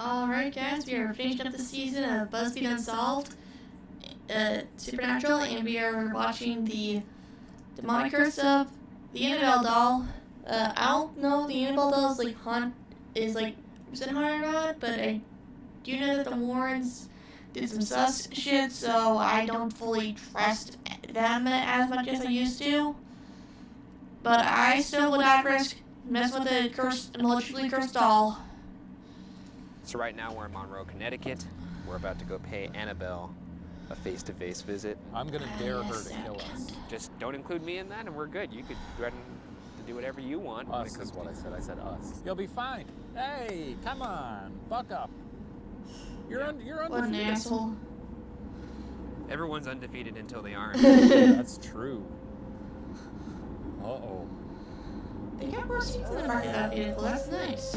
Alright guys, we are finishing up the season of BuzzFeed Unsolved Supernatural, and we are watching the demonic curse of the Annabelle doll. I don't know if the Annabelle doll is like haunted or not, but I do know that the Warrens did some sus shit, so I don't fully trust them as much as I used to. But I still would not risk messing with an allegedly cursed doll. So right now we're in Monroe, Connecticut. We're about to go pay Annabelle a face-to-face visit. I'm gonna dare her to kill us. Just don't include me in that and we're good. You could threaten to do whatever you want. Us is what I said. I said us. You'll be fine. Hey, come on, buck up. You're undefeated. What an asshole. Everyone's undefeated until they aren't. That's true. Uh-oh. They got more seats in the market that vehicle. That's nice.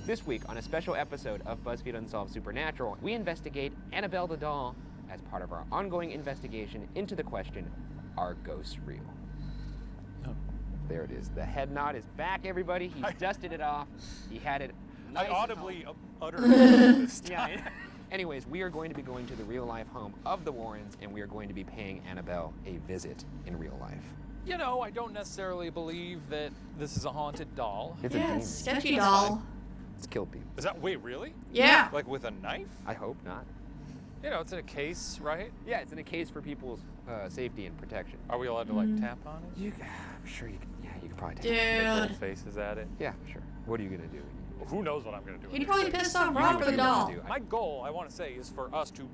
This week, on a special episode of BuzzFeed Unsolved Supernatural, we investigate Annabelle the doll as part of our ongoing investigation into the question, are ghosts real? Oh. There it is. The head nod is back, everybody. He's dusted it off. He had it nice. I audibly uttered this time. Yeah. Anyways, we are going to be going to the real-life home of the Warrens, and we are going to be paying Annabelle a visit in real life. You know, I don't necessarily believe that this is a haunted doll. It's a Yeah, demon. it's a sketchy doll. It's killed people. Is that, wait, really? Yeah. Like with a knife? I hope not. You know, it's in a case, right? Yeah, it's in a case for people's safety and protection. Are we allowed to like tap on it? I'm sure you can. Yeah, you can probably take Make Dude. little faces at it? Yeah, sure. What are you gonna do? Who knows what I'm gonna do with He'd it? probably piss off Rob for the doll. My goal, I want to say, is for us to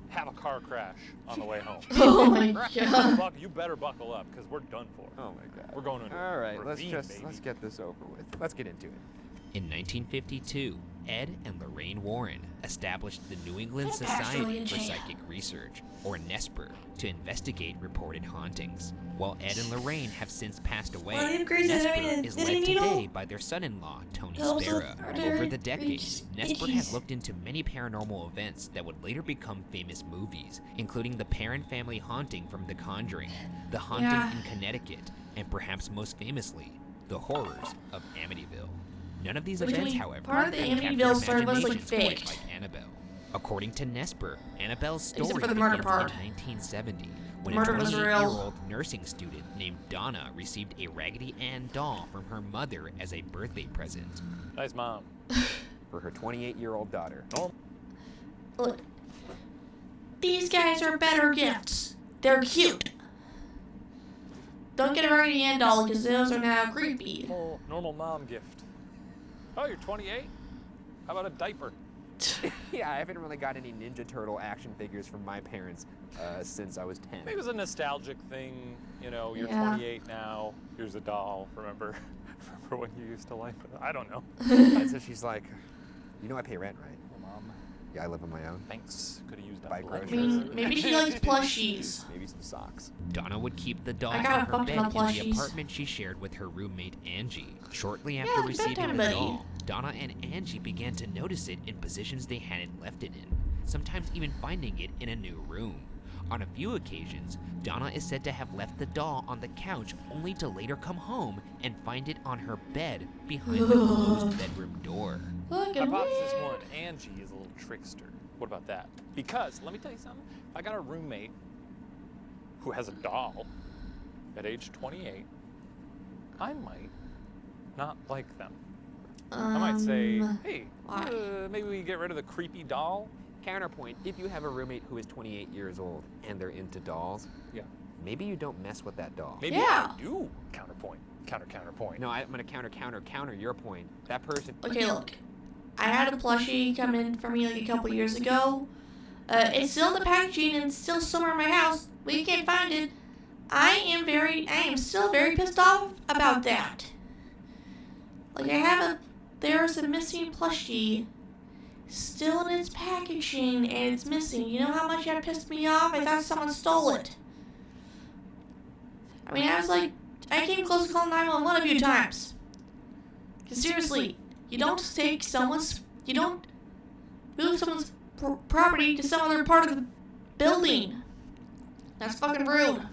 have a car crash on the way home. Oh my god. You better buckle up, because we're done for. Oh my god. We're going to All right, ravine, let's baby. get this over with. Let's get into it. In 1952, Ed and Lorraine Warren established the New England That's Society actually a for jam. Psychic Research, or NESPR, to investigate reported hauntings. While Ed and Lorraine have since passed away, Well, they've created NESPR a is knitting led needle. today by their son-in-law, Tony Those Sparrow. are Over the very decades, itchy. NESPR has looked into many paranormal events that would later become famous movies, including the Perrin family haunting from The Conjuring, The Haunting Yeah. in Connecticut, and perhaps most famously, The Horrors of Amityville. None of these Which events, we- however, part of the have captured Amityville story was, like, imaginations quite faked. like Annabelle. According to NESPR, Annabelle's Except story for the murder begins part. in 1970, when Murder a was real. 28-year-old nursing student named Donna received a Raggedy Ann doll from her mother as a birthday present. Nice mom. For her 28-year-old daughter. Look. These guys are better gifts. They're cute. Don't get a Raggedy Ann doll because those are now creepy. Normal mom gift. Oh, you're 28? How about a diaper? Yeah, I haven't really got any Ninja Turtle action figures from my parents since I was 10. Maybe it was a nostalgic thing. You know, you're Yeah. 28 now. Here's a doll. Remember when you used to like it? I don't know. And so she's like, you know I pay rent, right? Mom, Yeah, I live on my own. thanks. Could have used that. Buy blood. I groceries. mean, maybe she likes plushies. Maybe some socks. Donna would keep the doll I on got a her fuck bed ton in of the plushies. apartment she shared with her roommate Angie. Shortly Yeah, after like receiving bedtime the buddy. doll, Donna and Angie began to notice it in positions they hadn't left it in, sometimes even finding it in a new room. On a few occasions, Donna is said to have left the doll on the couch only to later come home and find it on her bed behind the closed bedroom door. Look at Hypothesis me. one, Angie is a little trickster. What about that? Because, let me tell you something. If I got a roommate who has a doll at age 28, I might not like them. I might say, hey, why? maybe we get rid of the creepy doll. Counterpoint, if you have a roommate who is 28 years old and they're into dolls, Yeah. maybe you don't mess with that doll. Maybe Yeah. I do. Counterpoint. Counterpoint. No, I'm gonna counter your point. That person. Okay, look. I had a plushie come in for me like a couple years ago. It's still in the packaging and it's still somewhere in my house. We can't find it. I am still very pissed off about that. Like there's a missing plushie still in its packaging and it's missing. You know how much that pissed me off? I thought someone stole it. I mean, I came close to calling 911 a few times. 'Cause seriously, you don't move someone's property to some other part of the building. That's fucking rude.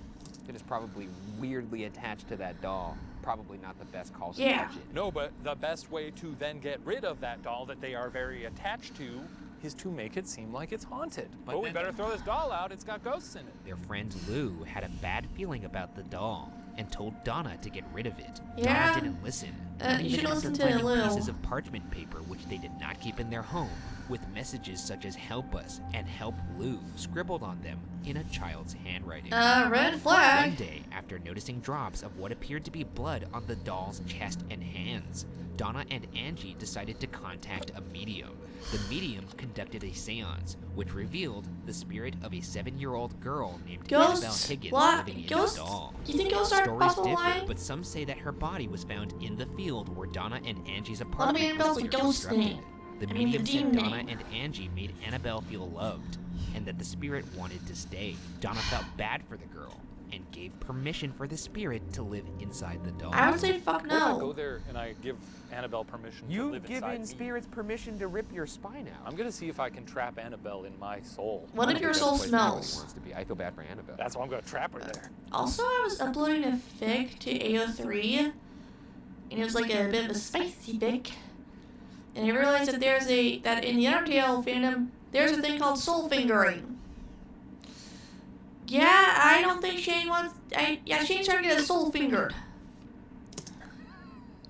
It is probably weirdly attached to that doll. probably not the best call to Yeah. touch it. No, but the best way to then get rid of that doll that they are very attached to is to make it seem like it's haunted. But Oh, we then- better throw this doll out. It's got ghosts in it. Their friend Lou had a bad feeling about the doll and told Donna to get rid of it. Yeah. Donna didn't listen. You Not even should after listen to finding Lou. pieces of parchment paper which they did not keep in their home, with messages such as "Help us" and "Help Lou" scribbled on them in a child's handwriting. Red One flag. day, after noticing drops of what appeared to be blood on the doll's chest and hands, Donna and Angie decided to contact a medium. The medium conducted a seance, which revealed the spirit of a 7-year-old girl named Annabelle Ghosts? Higgins What? living in Ghosts? a doll. Do you think ghosts are Stories possible differ, lying? but some say that her body was found in the field where Donna and Angie's What apartment about was Annabelle's a ghost constructed. name? The I mean, the medium said demon Donna name. and Angie made Annabelle feel loved, and that the spirit wanted to stay. Donna felt bad for the girl, and gave permission for the spirit to live inside the doll. I would say fuck What if I go no. there and I give Annabelle permission to You've live inside given me? spirits permission to rip your spine out. I'm gonna see if I can trap Annabelle in my soul. What if your soul That's the place Annabelle smells? wants to be. I feel bad for Annabelle. That's why I'm gonna trap her there. Also, I was uploading a fic to AO3, and it was like a bit of a spicy fic. And I realized that that in the Undertale fandom, there's a thing called soul fingering. Yeah, I don't think Shane wants. Shane's trying to get his soul fingered.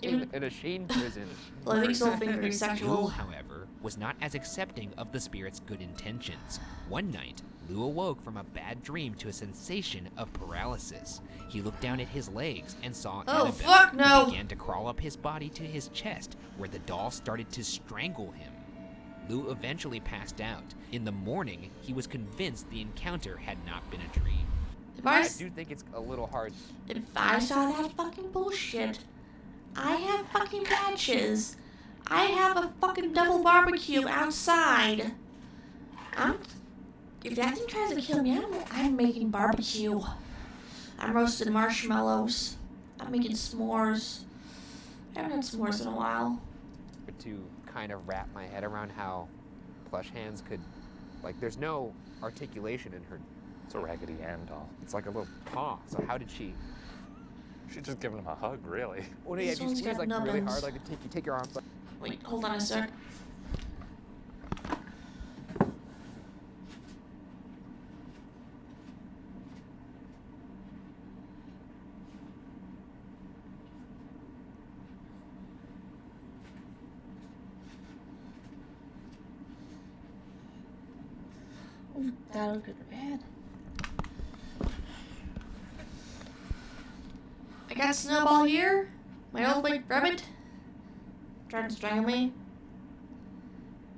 Even, In a Shane prison. well, I think soul fingering is Lou, sexual. however, was not as accepting of the spirit's good intentions. One night, Lou awoke from a bad dream to a sensation of paralysis. He looked down at his legs and saw Oh, Annabelle, fuck no. who began to crawl up his body to his chest, where the doll started to strangle him. Lou eventually passed out. In the morning, he was convinced the encounter had not been a dream. If I, I s- do think it's a little hard. if I saw that fucking bullshit, I have fucking patches. I have a fucking double barbecue outside. If that thing tries to kill me, I'm making barbecue. I'm roasting marshmallows. I'm making s'mores. I haven't had s'mores in a while. To kind of wrap my head around how Plush Hands could, like, there's no articulation in her. It's a Raggedy Ann doll. It's like a little paw. So how did she? She's just giving him a hug, really. Well, no, yeah, This if you one's squeeze got like really nubbins. hard, like you take your arms. Like, Wait, hold on a sec. Ooh, that looked good bad. I got Snowball here, my old like rabbit. Trying to strangle me.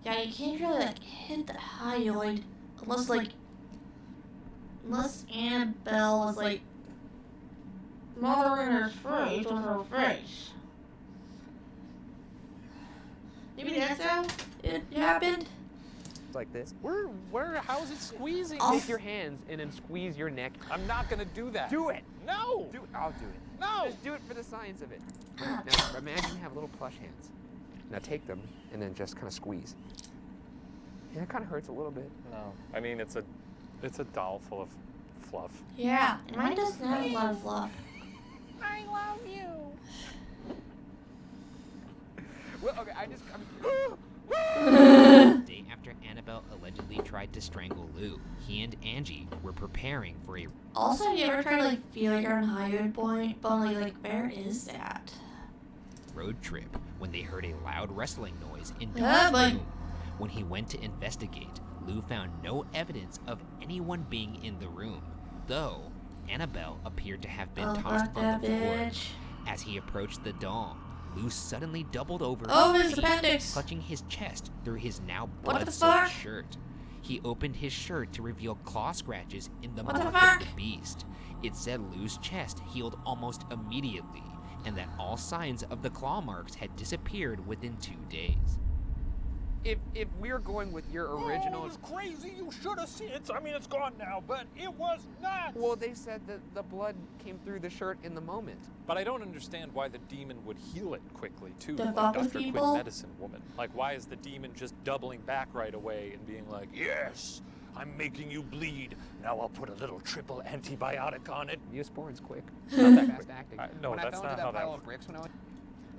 Yeah, you can't really like hit the hyoid unless Annabelle was like smothering her face with her face. Maybe that's how it happened. like this. How is it squeezing? Oh. Take your hands and then squeeze your neck. I'm not gonna do that. Do it. No! I'll do it. No! Just do it for the science of it. Now imagine you have little plush hands. Now take them and then just kind of squeeze. Yeah, it kind of hurts a little bit. No. I mean, it's a doll full of fluff. Yeah, and mine doesn't have a lot of fluff. I love you. Well, okay, The day after Annabelle allegedly tried to strangle Lou, he and Angie were preparing for a Also, have you ever tried to like feel your own hyoid point? But like, where is that? road trip when they heard a loud rustling noise in Yeah, Don's but- room. When he went to investigate, Lou found no evidence of anyone being in the room, though Annabelle appeared to have been Oh, tossed fuck on that the floor. bitch. As he approached the doll, Lou suddenly doubled over, Oh, his feet, appendix. clutching his chest through his now What the blood-soaked fuck? shirt. He opened his shirt to reveal claw scratches in the What the mark fuck? of the beast. It said Lou's chest healed almost immediately, and that all signs of the claw marks had disappeared within 2 days. if we're going with your Oh, original, it was crazy. You should have seen it. I mean, it's gone now, but it was nuts. well, they said that the blood came through the shirt in the moment. But I don't understand why the demon would heal it quickly, too. To Like fuck with Dr. people? Quinn Medicine Woman. Like, why is the demon just doubling back right away and being like, yes, I'm making you bleed. Now I'll put a little triple antibiotic on it. Neosporin's quick. Not that Fast quick. acting. No, when I that's fell into not that how pile that of bricks when I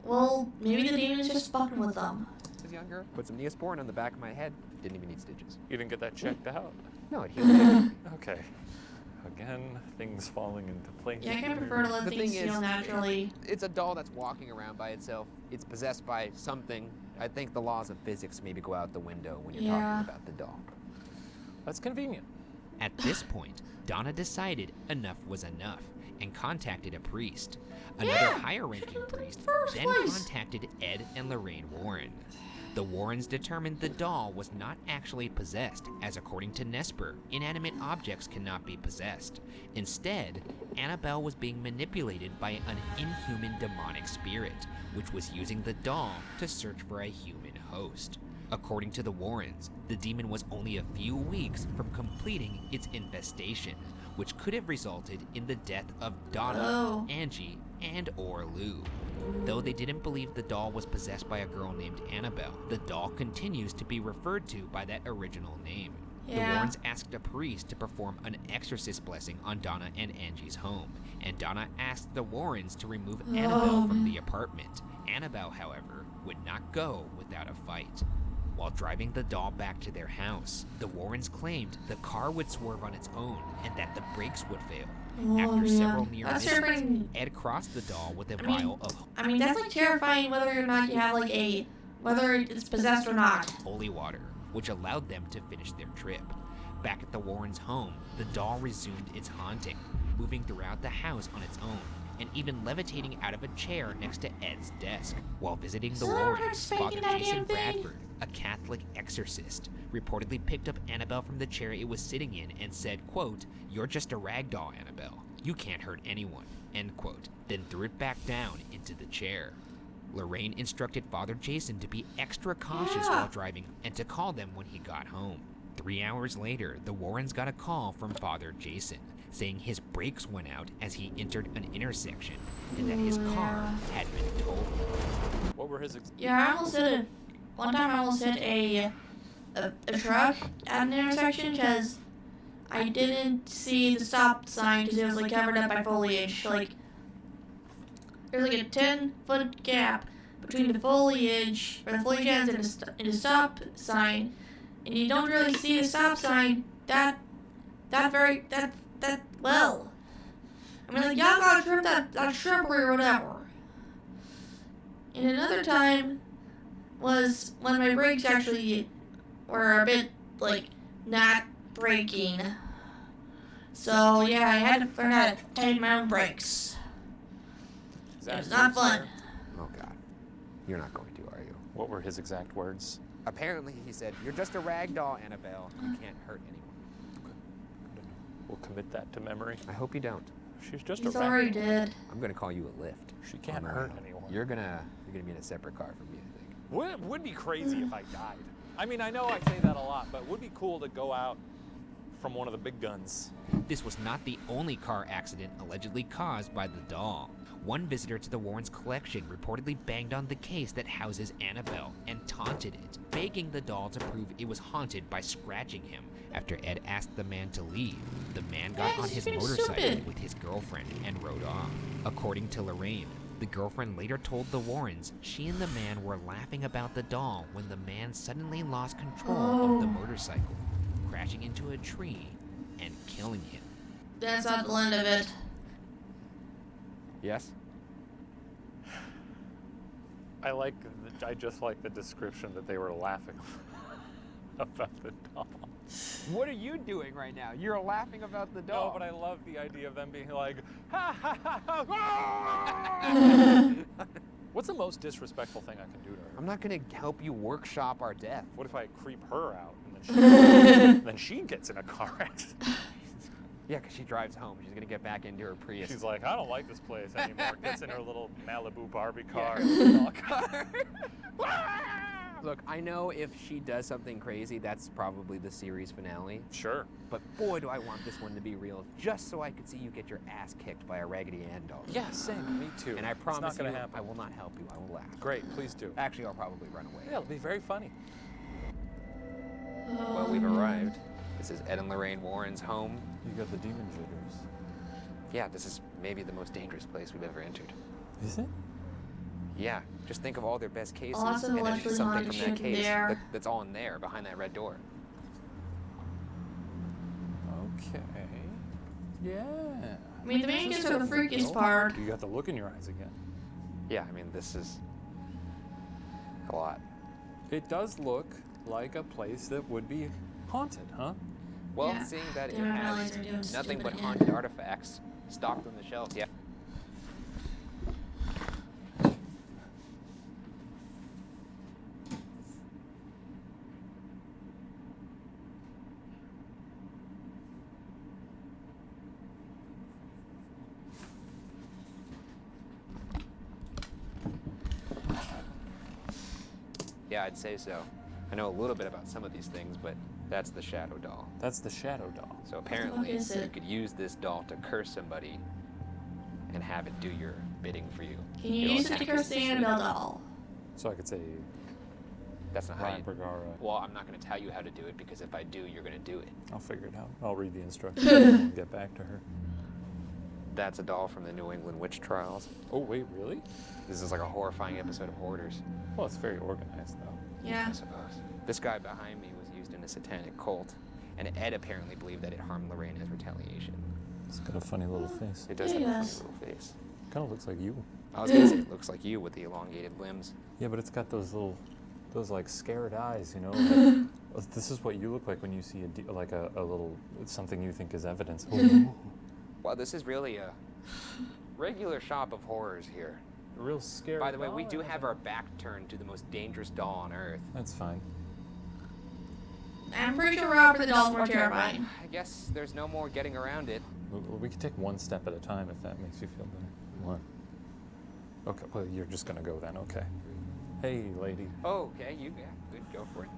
Well, maybe the demon's just fucking with them. was younger, put some Neosporin on the back of my head. Didn't even need stitches. You didn't get that checked out. No, it healed me. Okay. Again, things falling into place. Yeah, I kind of prefer to let The things thing is- heal naturally. It's a doll that's walking around by itself. It's possessed by something. I think the laws of physics maybe go out the window when you're Yeah. talking about the doll. That's convenient. At this point, Donna decided enough was enough and contacted a priest. Another Yeah, higher-ranking priest first then place. contacted Ed and Lorraine Warren. The Warrens determined the doll was not actually possessed, as according to Nesper, inanimate objects cannot be possessed. Instead, Annabelle was being manipulated by an inhuman demonic spirit, which was using the doll to search for a human host. According to the Warrens, the demon was only a few weeks from completing its infestation, which could have resulted in the death of Donna, Oh. Angie, and or Lou. Though they didn't believe the doll was possessed by a girl named Annabelle, the doll continues to be referred to by that original name. The Yeah. Warrens asked a priest to perform an exorcist blessing on Donna and Angie's home, and Donna asked the Warrens to remove Annabelle from the apartment. Annabelle, however, would not go without a fight. While driving the doll back to their house, the Warrens claimed the car would swerve on its own and that the brakes would fail. After man. several near That's misses, terrifying. Ed crossed the doll with a I mean- vial of I mean, that's like terrifying whether or not you have like whether it's possessed or not. holy water, which allowed them to finish their trip. Back at the Warrens' home, the doll resumed its haunting, moving throughout the house on its own, and even levitating out of a chair next to Ed's desk. While visiting the So they're Warrens, just faking Father that Jason damn thing? Bradford, a Catholic exorcist, reportedly picked up Annabelle from the chair it was sitting in and said, quote, "You're just a rag doll, Annabelle. You can't hurt anyone," end quote, then threw it back down into the chair. Lorraine instructed Father Jason to be extra cautious Yeah. while driving and to call them when he got home. 3 hours later, the Warrens got a call from Father Jason, saying his brakes went out as he entered an intersection and that his car had been totaled. What were his Yeah, I almost hit one time I almost hit a truck at an intersection because I didn't see the stop sign because it was like covered up by foliage. Like there's like a 10-foot gap between the foliage, or the foliage ends and the stop sign, and you don't really see the stop sign well. I mean, like y'all gotta trim that shrubbery or whatever. And another time was when my brakes actually were a bit like not braking. So yeah, I had to learn how to tighten my own brakes. It's not fun. Oh God, you're not going to, are you? What were his exact words? Apparently, he said, "You're just a rag doll, Annabelle. You can't hurt anyone." We'll commit that to memory. I hope you don't. She's just He's a already rag doll. did. I'm gonna call you a lift. She can't Oh, no. hurt anyone. You're gonna be in a separate car from me, I think. Would be crazy if I died. I mean, I know I say that a lot, but would be cool to go out from one of the big guns. This was not the only car accident allegedly caused by the doll. One visitor to the Warrens' collection reportedly banged on the case that houses Annabelle and taunted it, begging the doll to prove it was haunted by scratching him. After Ed asked the man to leave, the man got Yeah, on he's his being motorcycle stupid. with his girlfriend and rode off. According to Lorraine, the girlfriend later told the Warrens she and the man were laughing about the doll when the man suddenly lost control of the motorcycle, crashing into a tree and killing him. That's not the end of it. Yes. I just like the description that they were laughing about the doll. What are you doing right now? You're laughing about the doll. No, but I love the idea of them being like, ha ha ha ha. What's the most disrespectful thing I can do to her? I'm not gonna help you workshop our death. What if I creep her out and then she gets in a car accident? Yeah, because she drives home. She's gonna get back into her Prius. She's like, I don't like this place anymore. Gets in her little Malibu Barbie car. Look, I know if she does something crazy, that's probably the series finale. Sure. But boy, do I want this one to be real, just so I could see you get your ass kicked by a Raggedy Ann doll. Yeah, same. Me too. And I It's promise not gonna you, happen. I will not help you. I will laugh. Great, please do. Actually, I'll probably run away. Yeah, it'll be very funny. Well, we've arrived. This is Ed and Lorraine Warren's home. You got the demon jitters. Yeah, this is maybe the most dangerous place we've ever entered. Is it? Yeah, just think of all their best cases, Also and then allegedly something haunted from that shit case there. that's all in there, behind that red door. Okay. Yeah. I mean, the main gets to the freakiest part. You got the look in your eyes again. Yeah, I mean, this is a lot. It does look like a place that would be haunted, huh? Well, Yeah, seeing that it they don't has realize they're doing nothing stupid but again. haunted artifacts stocked on the shelves, yeah. Yeah, I'd say so. I know a little bit about some of these things, but that's the shadow doll. That's the shadow doll. So apparently, is it? you could use this doll to curse somebody and have it do your bidding for you. Can you use it to curse the Annabelle doll? So I could say That's not how Ryan you... Bergara. Well, I'm not going to tell you how to do it, because if I do, you're going to do it. I'll figure it out. I'll read the instructions and get back to her. That's a doll from the New England witch trials. Oh, wait, really? This is like a horrifying episode of Hoarders, Well, it's very organized, though. Yeah. I suppose. This guy behind me was used in a satanic cult, and Ed apparently believed that it harmed Lorraine as retaliation. It's got a funny little face. It does Yeah, have it a funny does. little face. Kind of looks like you. I was going to say it looks like you with the elongated limbs. Yeah, but it's got those like scared eyes, you know? Like, this is what you look like when you see a little, it's something you think is evidence. Ooh, Well, this is really a regular shop of horrors here. a real scary By the way, we doll. do have our back turned to the most dangerous doll on Earth. That's fine. I'm pretty sure Robert the doll's more terrifying. I guess there's no more getting around it. We can take one step at a time if that makes you feel better. One. Okay, well, you're just gonna go then, okay. Hey, lady. Oh, okay, yeah, good, go for it.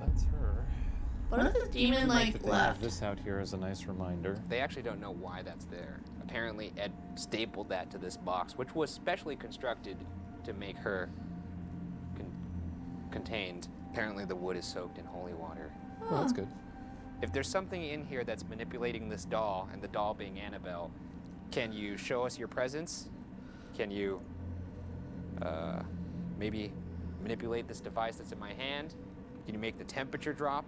That's her. What if the demon, Like like, that they have left? this out here as a nice reminder. They actually don't know why that's there. Apparently, Ed stapled that to this box, which was specially constructed to make her contained. Apparently, the wood is soaked in holy water. Well, that's good. If there's something in here that's manipulating this doll, and the doll being Annabelle, can you show us your presence? Can you maybe manipulate this device that's in my hand? Can you make the temperature drop?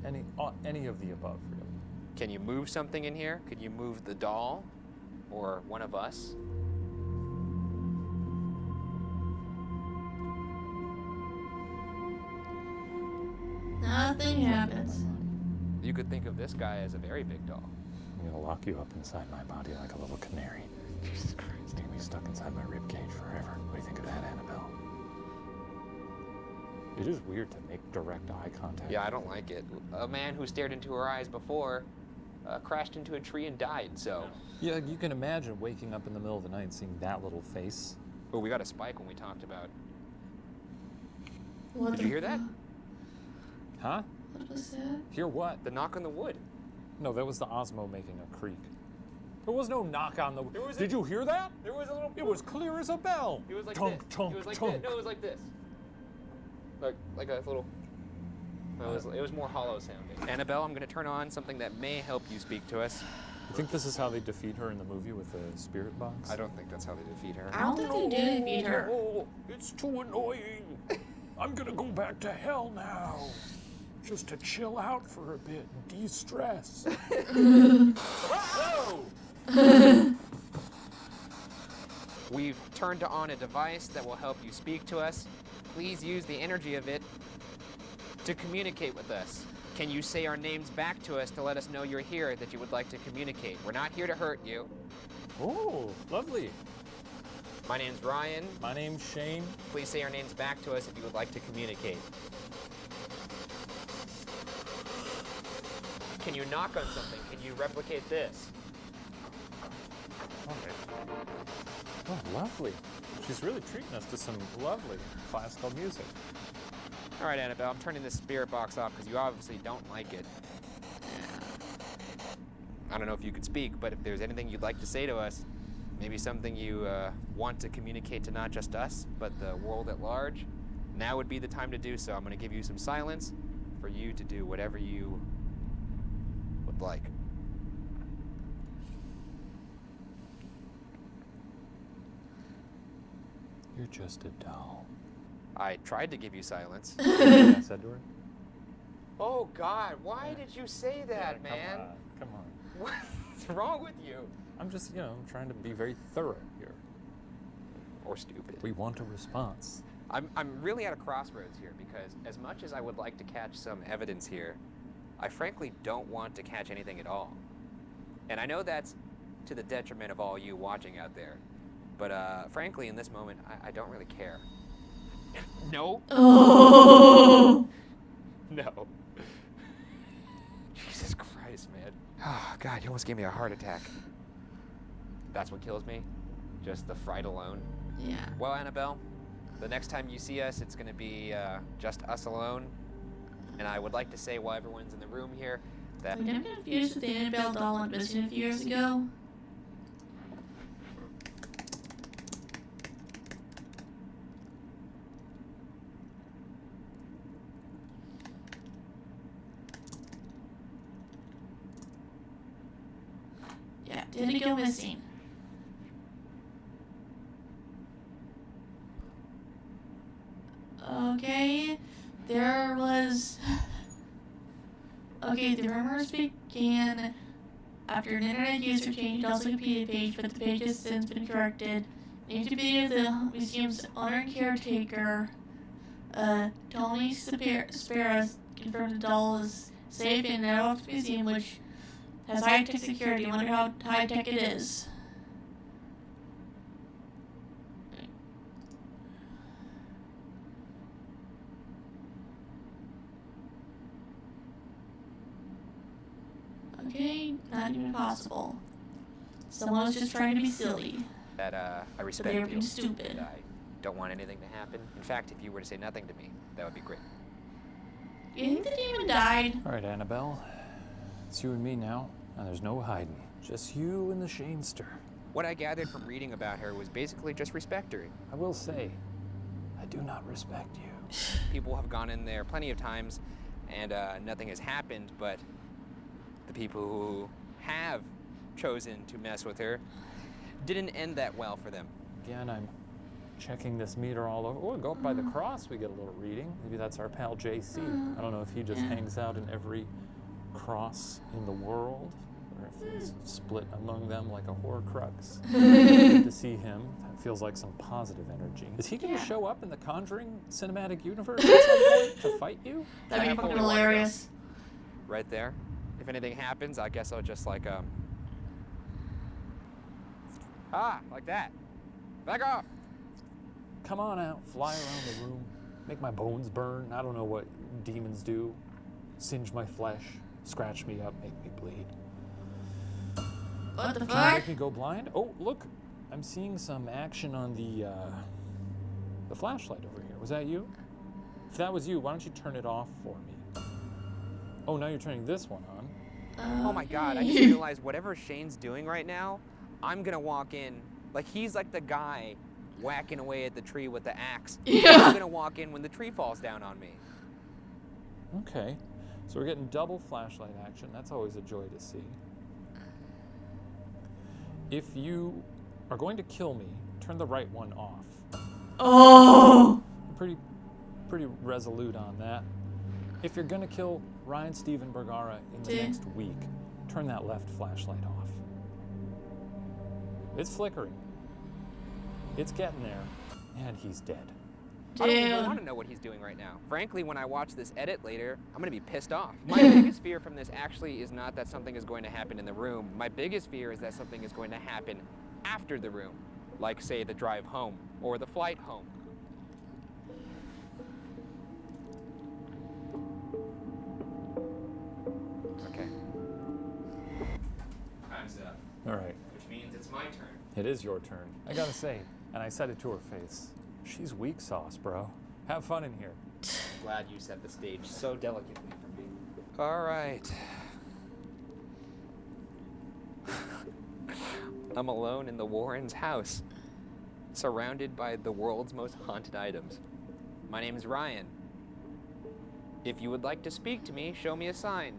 Any of the above, really. Can you move something in here? Could you move the doll or one of us? Nothing happens. You could think of this guy as a very big doll. I'm gonna lock you up inside my body like a little canary. Jesus Christ. You're gonna be stuck inside my rib cage forever. What do you think of that, Annabelle? It is weird to make direct eye contact. Yeah, I don't like it. A man who stared into her eyes before crashed into a tree and died, so. Yeah, you can imagine waking up in the middle of the night and seeing that little face. Oh, we got a spike when we talked about. What Did the you hear that? Huh? What was that? Hear what? The knock on the wood. No, that was the Osmo making a creak. There was no knock on the. was Did you hear that? There was a little. It was clear as a bell. It was like tunk, this. tunk, It was like tunk. this. No, it was like this. Like a little. No, it was more hollow sounding. Annabelle, I'm going to turn on something that may help you speak to us. You think this is how they defeat her in the movie with the spirit box? I don't think that's how they defeat her. I don't think they do defeat her. Oh, it's too annoying. I'm gonna go back to hell now. Just to chill out for a bit and de-stress. Whoa! We've turned on a device that will help you speak to us. Please use the energy of it to communicate with us. Can you say our names back to us to let us know you're here, that you would like to communicate? We're not here to hurt you. Oh, lovely. My name's Ryan. My name's Shane. Please say our names back to us if you would like to communicate. Can you knock on something? Can you replicate this? Oh, lovely. She's really treating us to some lovely classical music. All right, Annabelle, I'm turning this spirit box off because you obviously don't like it. I don't know if you could speak, but if there's anything you'd like to say to us, maybe something you want to communicate to not just us, but the world at large, now would be the time to do so. I'm going to give you some silence. for you to do whatever you would like. You're just a doll. I tried to give you silence. I said to her. Oh God, why did you say that, Yeah, man? Come on. What's wrong with you? I'm just, trying to be very thorough here. Or stupid. We want a response. I'm really at a crossroads here because as much as I would like to catch some evidence here, I frankly don't want to catch anything at all. And I know that's to the detriment of all you watching out there. But frankly, in this moment, I don't really care. No? Oh. No. Jesus Christ, man. Oh, God, you almost gave me a heart attack. That's what kills me? Just the fright alone? Yeah. Well, Annabelle, the next time you see us, it's going to be just us alone. And I would like to say, while everyone's in the room here, that... Wait, I'm confused with the Annabelle doll went missing a few years ago. Yeah, did it go missing? Okay, there was... Okay, the rumors began after an internet user changed the Wikipedia page, but the page has since been corrected. The interview of the museum's owner and caretaker, Tony Sparrow, confirmed the doll is safe in an adult museum, which has high-tech security. I wonder how high-tech it is. Okay, not even possible. Someone was just trying to be silly. That I But respect they were you. being stupid. And I don't want anything to happen. In fact, if you were to say nothing to me, that would be great. Do you think the demon died? All right, Annabelle. It's you and me now, and there's no hiding. Just you and the Shamester. What I gathered from reading about her was basically just respect her. I will say, I do not respect you. People have gone in there plenty of times, and nothing has happened, but the people who have chosen to mess with her didn't end that well for them. Again, I'm checking this meter all over. Oh, go up by the cross, we get a little reading. Maybe that's our pal JC. I don't know if he just hangs out in every cross in the world, or if he's split among them like a Horcrux. Good to see him. That feels like some positive energy. Is he going to show up in the Conjuring cinematic universe at some point to fight you? That'd be fucking hilarious. Right there. If anything happens, I guess I'll just like that. Back off. Come on out, fly around the room, make my bones burn. I don't know what demons do. Singe my flesh, scratch me up, make me bleed. What the Can you fuck? make me go blind? Oh, look, I'm seeing some action on the flashlight over here. Was that you? If that was you, why don't you turn it off for me? Oh, now you're turning this one on. Oh my God, I just realized whatever Shane's doing right now, I'm gonna walk in, like he's like the guy whacking away at the tree with the axe. Yeah. I'm gonna walk in when the tree falls down on me. Okay, so we're getting double flashlight action. That's always a joy to see. If you are going to kill me, turn the right one off. Oh! I'm pretty resolute on that. If you're gonna kill Ryan Steven Bergara in the next week, turn that left flashlight off. It's flickering. It's getting there, and he's dead. I don't even want to know what he's doing right now. Frankly, when I watch this edit later, I'm gonna be pissed off. My biggest fear from this actually is not that something is going to happen in the room. My biggest fear is that something is going to happen after the room, like say the drive home or the flight home. Okay. Time's up. All right, Which means it's my turn. it is your turn. I gotta say, and I said it to her face, she's weak sauce, bro. Have fun in here. Glad you set the stage so delicately for me. All right. I'm alone in the Warrens' house, surrounded by the world's most haunted items. My name's Ryan. If you would like to speak to me, show me a sign.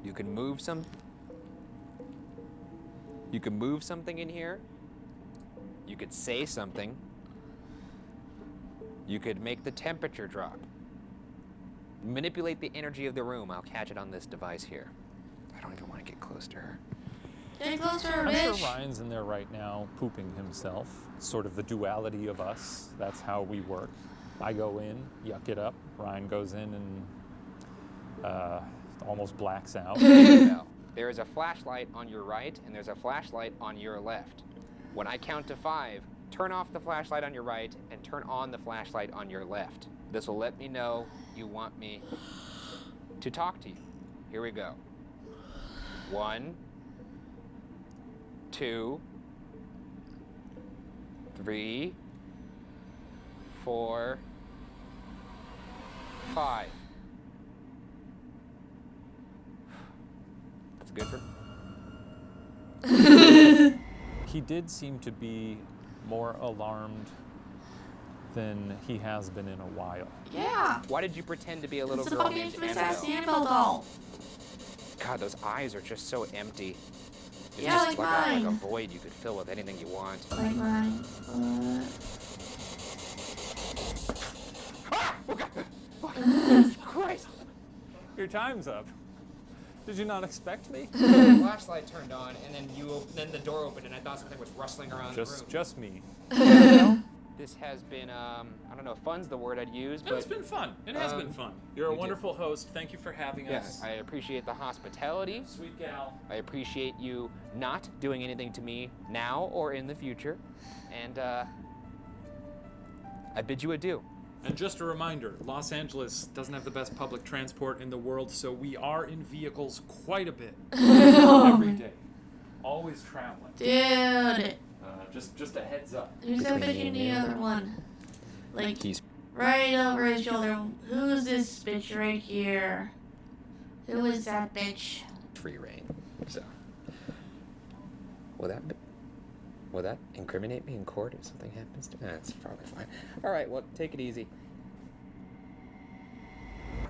You can move something in here. You could say something. You could make the temperature drop. Manipulate the energy of the room. I'll catch it on this device here. I don't even want to get close to her. Get closer, I'm bitch. sure Ryan's in there right now, pooping himself. Sort of the duality of us. That's how we work. I go in, yuck it up. Ryan goes in and almost blacks out. Annabelle, there is a flashlight on your right, and there's a flashlight on your left. When I count to 5, turn off the flashlight on your right and turn on the flashlight on your left. This will let me know you want me to talk to you. Here we go. 1, 2, 3, 4, 5. That's good for... He did seem to be more alarmed than he has been in a while. Yeah. Why did you pretend to be a little It's the girl fucking named infamous Annabelle? ass Annabelle doll. God, those eyes are just so empty. It's Yeah, just like like a mine. void you could fill with anything you want. Like mine. Christ! Your time's up. Did you not expect me? The flashlight turned on, and then the door opened, and I thought something was rustling around the room. Just me. This has been, I don't know if fun's the word I'd use, No, but it's been fun. It has been fun. You're a you did. wonderful host. Thank you for having yes, us. I appreciate the hospitality. Sweet gal. I appreciate you not doing anything to me now or in the future, and I bid you adieu. And just a reminder, Los Angeles doesn't have the best public transport in the world, so we are in vehicles quite a bit. Every day. Always traveling. Dude. Just a heads up. Who's that bitch in the other one? Like, He's right over his shoulder. Who's this bitch right here? Who is that bitch? free reign. So, will that incriminate me in court if something happens to me? That's probably fine. All right, well, take it easy.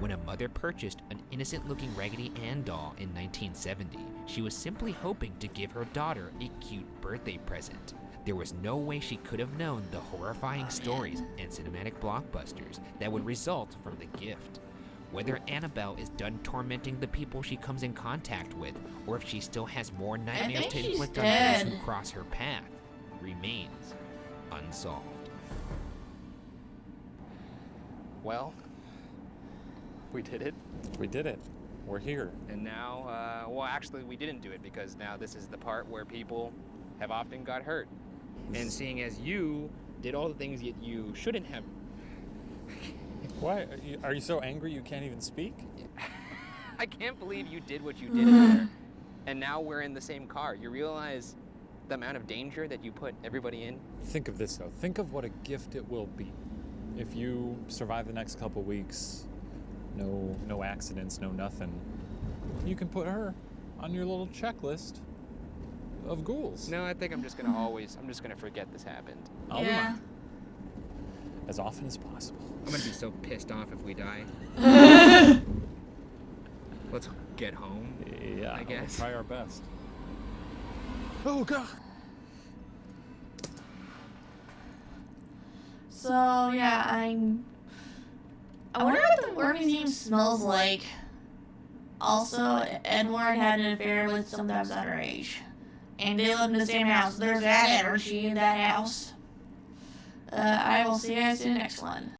When a mother purchased an innocent-looking Raggedy Ann doll in 1970, she was simply hoping to give her daughter a cute birthday present. There was no way she could have known the horrifying stories and cinematic blockbusters that would result from the gift. Whether Annabelle is done tormenting the people she comes in contact with, or if she still has more nightmares think to she's inflict on dead. those who cross her path, remains unsolved. Well, we did it. We did it. We're here. And now, well, actually, we didn't do it because now this is the part where people have often got hurt. And seeing as you did all the things that you shouldn't have. Why? Are you so angry you can't even speak? I can't believe you did what you did in there. And now we're in the same car. You realize the amount of danger that you put everybody in? Think of this, though. Think of what a gift it will be. If you survive the next couple weeks, no accidents, no nothing, you can put her on your little checklist of ghouls. No, I think I'm just gonna forget this happened. I'll Yeah. remind you. As often as possible. I'm gonna be so pissed off if we die. Let's get home. Yeah, I guess. We'll try our best. Oh, God. So, yeah, I wonder what the work museum smells like. Also, Edward had an affair with someone that was underage. And they live in the same house. There's that energy in that house. I will see you guys in the next one.